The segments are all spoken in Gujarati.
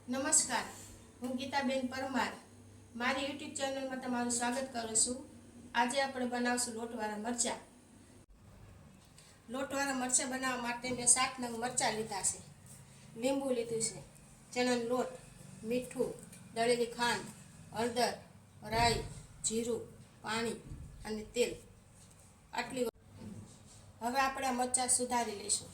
નમસ્કાર, હું ગીતાબેન પરમાર મારી યુટ્યુબ ચેનલમાં તમારું સ્વાગત કરું છું। આજે આપણે બનાવશું લોટવાળા મરચાં। લોટવાળા મરચાં બનાવવા માટે મેં 7 નંગ મરચાં લીધા છે, લીંબુ લીધું છે, ચણાનો લોટ, મીઠું, દળેલી ખાંડ, હળદર, રાઈ, જીરું, પાણી અને તેલ આટલી। હવે આપણે આ મરચાં સુધારી લઈશું।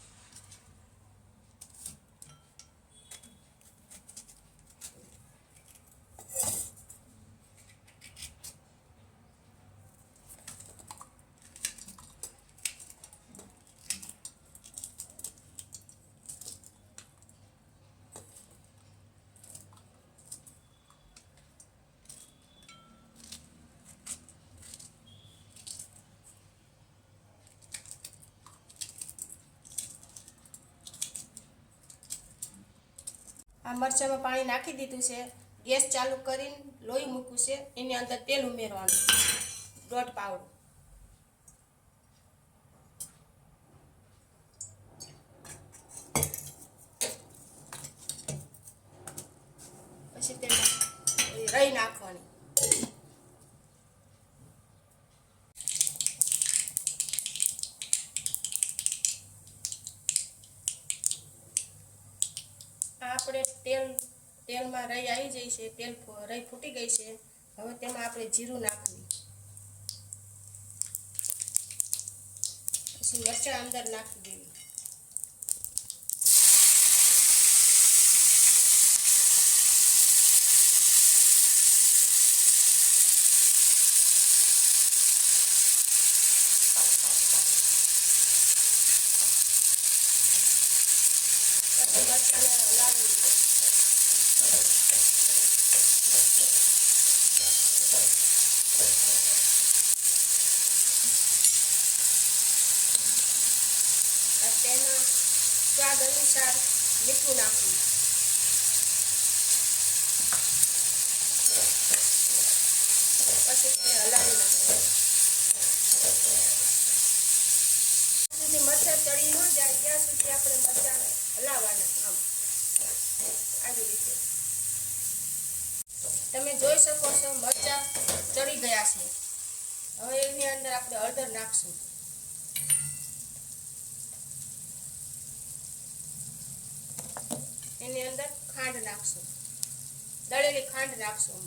આ મરચાંમાં પાણી નાખી દીધું છે। ગેસ ચાલુ કરીને લોહી મૂક્યું છે, એની અંદર તેલ ઉમેરવાનું, દોઢ પાવડું। પછી તેમાં રાઈ નાખવાની। આપણે તેલમાં રાઈ આવી ગઈ છે, રાઈ ફૂટી ગઈ છે। હવે તેમાં આપણે જીરું નાખવું, પછી મરચાં અંદર નાખી દેવી। પછી મરચાંને હલાવી તેમાં સ્વાદ અનુસાર મીઠું નાખવું, પછી તેને હલાવી નાખવું। સુધી મરચાં ચડી ન જાય ત્યાં સુધી આપણે મરચાં હલાવવાના, આમ આવી રીતે। તમે જોઈ શકો છો મરચાં ચડી ગયા છે। હવે એની અંદર આપણે હળદર નાખશું, એની અંદર ખાંડ નાખશું, દળેલી ખાંડ નાખશું।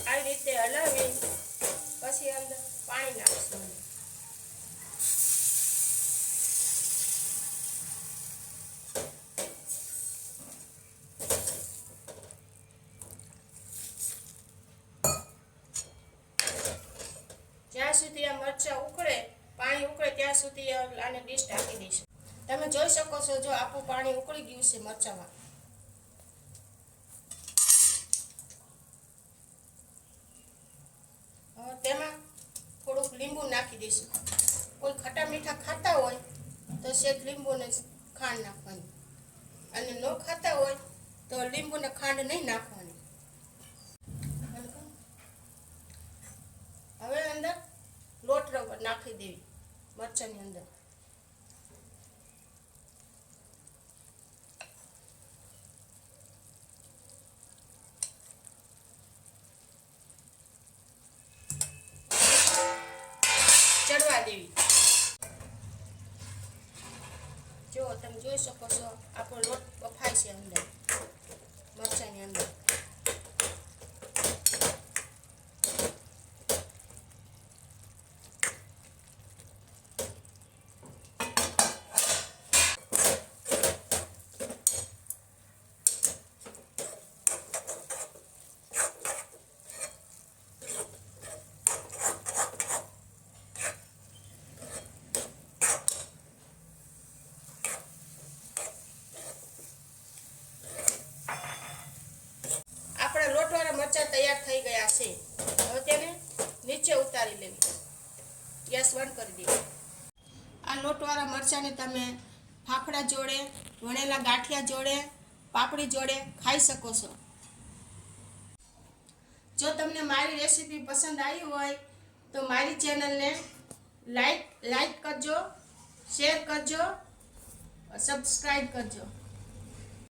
આવી રીતે હલાવી પછી અંદર પાણી નાખશું। જ્યાં સુધી આ મરચાં ઉકળે, પાણી ઉકળે ત્યાં સુધી આને ડીશ ઢાંકી દઈશું। તમે જોઈ શકો છો, જો આપણું પાણી ઉકળી ગયું છે મરચાંમાં। હવે તેમાં થોડુંક લીંબુ નાખી દઈશું। કોઈ ખટા મીઠા ખાતા હોય તો શેક લીંબુ ને ખાંડ નાખવાની, અને ન ખાતા હોય તો લીંબુ ને ખાંડ નહીં નાખવાની। હવે અંદર લોટ નાખી દેવી મરચાંની અંદર। ચડવા દેવી। જો તમે જોઈ શકો છો આપણો લોટ બફાય છે અંદર મરચાંની અંદર। મરચાં તૈયાર થઈ ગયા છે। હવે તેને નીચે ઉતારી લેવી, ગેસ બંધ કરી દેવી। આ લોટવાળા મરચાંને તમે ફાફડા જોડે, વણેલા ગાંઠિયા જોડે, પાપડી જોડે ખાઈ શકો છો। જો તમને મારી રેસીપી પસંદ આવી હોય તો મારી ચેનલને લાઈક કરજો, શેર કરજો, સબસ્ક્રાઈબ કરજો.